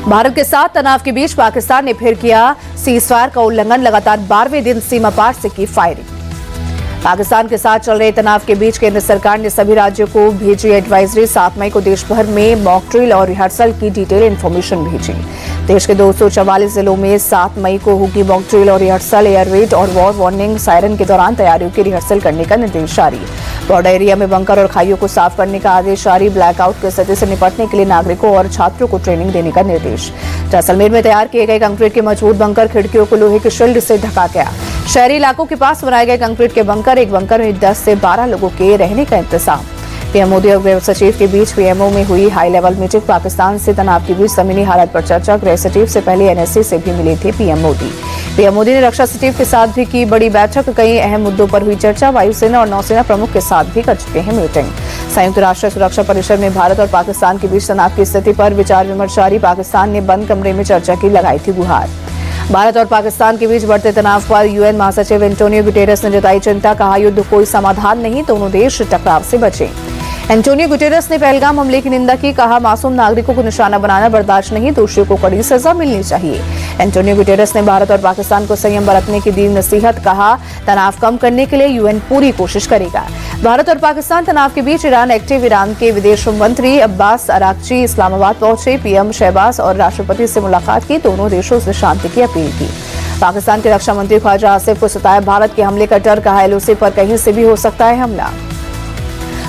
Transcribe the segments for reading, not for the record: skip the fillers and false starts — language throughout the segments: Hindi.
भारत के साथ तनाव के बीच पाकिस्तान ने फिर किया सीजफायर का उल्लंघन। लगातार 12वें दिन सीमा पार से की फायरिंग। पाकिस्तान के साथ चल रहे तनाव के बीच केंद्र सरकार ने सभी राज्यों को भेजी एडवाइजरी। 7 मई को देश भर में मॉक ड्रिल और रिहर्सल की डिटेल इन्फॉर्मेशन भेजी। देश के 244 जिलों में 7 मई को होगी मॉक ड्रिल और रिहर्सल। एयर रेड और वॉर वार्निंग सायरन के दौरान तैयारियों की रिहर्सल करने का निर्देश जारी। बॉर्डर एरिया में बंकर और खाइयों को साफ करने का आदेश जारी। ब्लैकआउट की स्थिति से निपटने के लिए नागरिकों और छात्रों को ट्रेनिंग देने का निर्देश। जैसलमेर में तैयार किए गए कंक्रीट के मजबूत बंकर खिड़कियों को लोहे के शील्ड से ढका गया। शहरी इलाकों के पास बनाए गए कंक्रीट के बंकर, एक बंकर में 10 से 12 लोगों के रहने का इंतजाम। पीएम मोदी और गृह सचिव के बीच पीएमओ में हुई हाई लेवल मीटिंग। पाकिस्तान से तनाव के बीच जमीनी हालत पर चर्चा। गृह सचिव से पहले एनएससी से भी मिले थे पीएम मोदी। पीएम मोदी ने रक्षा सचिव के साथ भी की बड़ी बैठक। कई अहम मुद्दों पर हुई चर्चा। वायुसेना और नौसेना प्रमुख के साथ भी कर चुके हैं मीटिंग। संयुक्त राष्ट्र सुरक्षा परिषद में भारत और पाकिस्तान के बीच तनाव की स्थिति पर विचार विमर्श जारी। पाकिस्तान ने बंद कमरे में चर्चा की लगाई थी गुहार। भारत और पाकिस्तान के बीच बढ़ते तनाव पर यूएन महासचिव एंटोनियो गुटेरेस ने जताई चिंता। कहा, युद्ध कोई समाधान नहीं, दोनों देश टकराव से बचें। एंटोनियो गुटेरेस ने पहलगाम हमले की निंदा की। कहा, मासूम नागरिकों को निशाना बनाना बर्दाश्त नहीं, दोषियों को कड़ी सजा मिलनी चाहिए। एंटोनियो गुटेरेस ने भारत और पाकिस्तान को संयम बरतने की दी नसीहत। कहा, तनाव कम करने के लिए यूएन पूरी कोशिश करेगा। भारत और पाकिस्तान तनाव के बीच ईरान एक्टिव। ईरान के विदेश मंत्री अब्बास अराक्ची इस्लामाबाद पहुंचे। पीएम शहबाज और राष्ट्रपति से मुलाकात की। दोनों देशों से शांति की अपील की। पाकिस्तान के रक्षा मंत्री ख्वाजा आसिफ को सताया भारत के हमले का डर। कहा, एलओसी पर कहीं से भी हो सकता है हमला।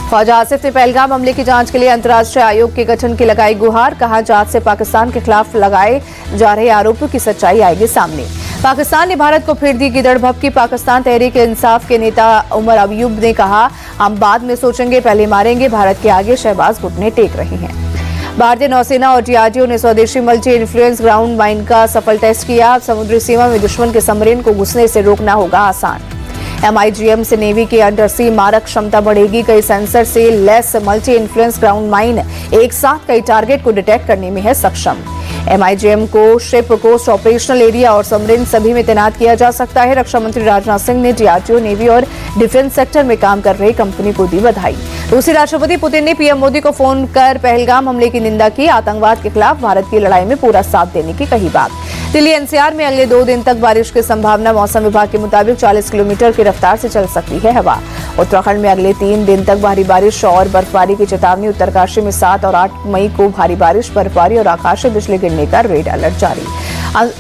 ख्वाजा आसिफ ने पहलगाम हमले की जांच के लिए अंतर्राष्ट्रीय आयोग के गठन की लगाई गुहार। कहा, जांच से पाकिस्तान के खिलाफ लगाए जा रहे आरोपों की सच्चाई आएगी सामने। पाकिस्तान ने भारत को फिर दी गिदड़ भभकी। पाकिस्तान तहरीक इंसाफ के नेता उमर अयूब ने कहा, हम बाद में सोचेंगे, पहले मारेंगे। भारत के आगे शहबाज घुटने टेक रहे हैं। भारतीय नौसेना और डीआरडीओ ने स्वदेशी मल्टी इन्फ्लुएंस ग्राउंड माइन का सफल टेस्ट किया। समुद्री सीमा में दुश्मन के सबमरीन को घुसने से रोकना होगा आसान। MIGM से नेवी की अंडर सी मारक क्षमता बढ़ेगी। कई सेंसर से less multi influence ground mine एक साथ कई टारगेट को डिटेक्ट करने में है सक्षम। MIGM को शिप, कोस्ट, ऑपरेशनल एरिया और सबमरीन सभी में तैनात किया जा सकता है। रक्षा मंत्री राजनाथ सिंह ने डीआरडीओ, नेवी और डिफेंस सेक्टर में काम कर रही कंपनी को दी बधाई। रूसी राष्ट्रपति पुतिन ने पीएम मोदी को फोन कर पहलगाम हमले की निंदा की। आतंकवाद के खिलाफ भारत की लड़ाई में पूरा साथ देने की कही बात। दिल्ली एनसीआर में अगले 2 दिन तक बारिश की संभावना। मौसम विभाग के मुताबिक 40 किलोमीटर की रफ्तार से चल सकती है हवा। उत्तराखंड में अगले 3 दिन तक भारी बारिश और बर्फबारी की चेतावनी। उत्तरकाशी में 7 और 8 मई को भारी बारिश, बर्फबारी और आकाशीय बिजली गिरने का रेड अलर्ट जारी।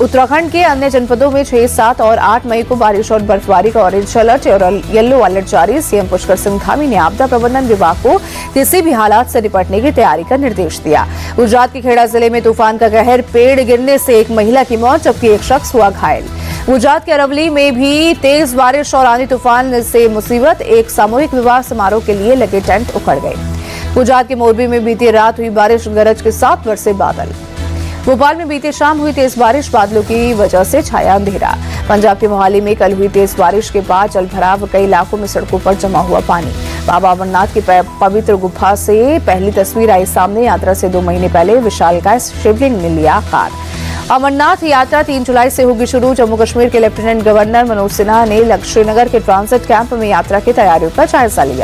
उत्तराखंड के अन्य जनपदों में 6, 7 और 8 मई को बारिश और बर्फबारी का ऑरेंज अलर्ट और येलो अलर्ट जारी। सीएम पुष्कर सिंह धामी ने आपदा प्रबंधन विभाग को किसी भी हालात से निपटने की तैयारी का निर्देश दिया। गुजरात के खेड़ा जिले में तूफान का कहर। पेड़ गिरने से एक महिला की मौत जबकि एक शख्स हुआ घायल। गुजरात के अरवली में भी तेज बारिश और आंधी तूफान से मुसीबत। एक सामूहिक विवाह समारोह के लिए लगे टेंट उखड़ गए। गुजरात के मोरबी में बीती रात हुई बारिश, गरज के साथ बरसे बादल। भोपाल में बीती शाम हुई तेज बारिश, बादलों की वजह से छाया अंधेरा। पंजाब के मोहाली में कल हुई तेज बारिश के बाद जलभराव। कई इलाकों में सड़कों पर जमा हुआ पानी। बाबा अमरनाथ की पवित्र गुफा से पहली तस्वीर आई सामने। यात्रा से 2 महीने पहले विशालकाय शिवलिंग ने लिया आकार। अमरनाथ यात्रा 3 जुलाई से होगी शुरू। जम्मू कश्मीर के लेफ्टिनेंट गवर्नर मनोज सिन्हा ने श्रीनगर के ट्रांजिट कैंप में यात्रा की तैयारियों का जायजा लिया।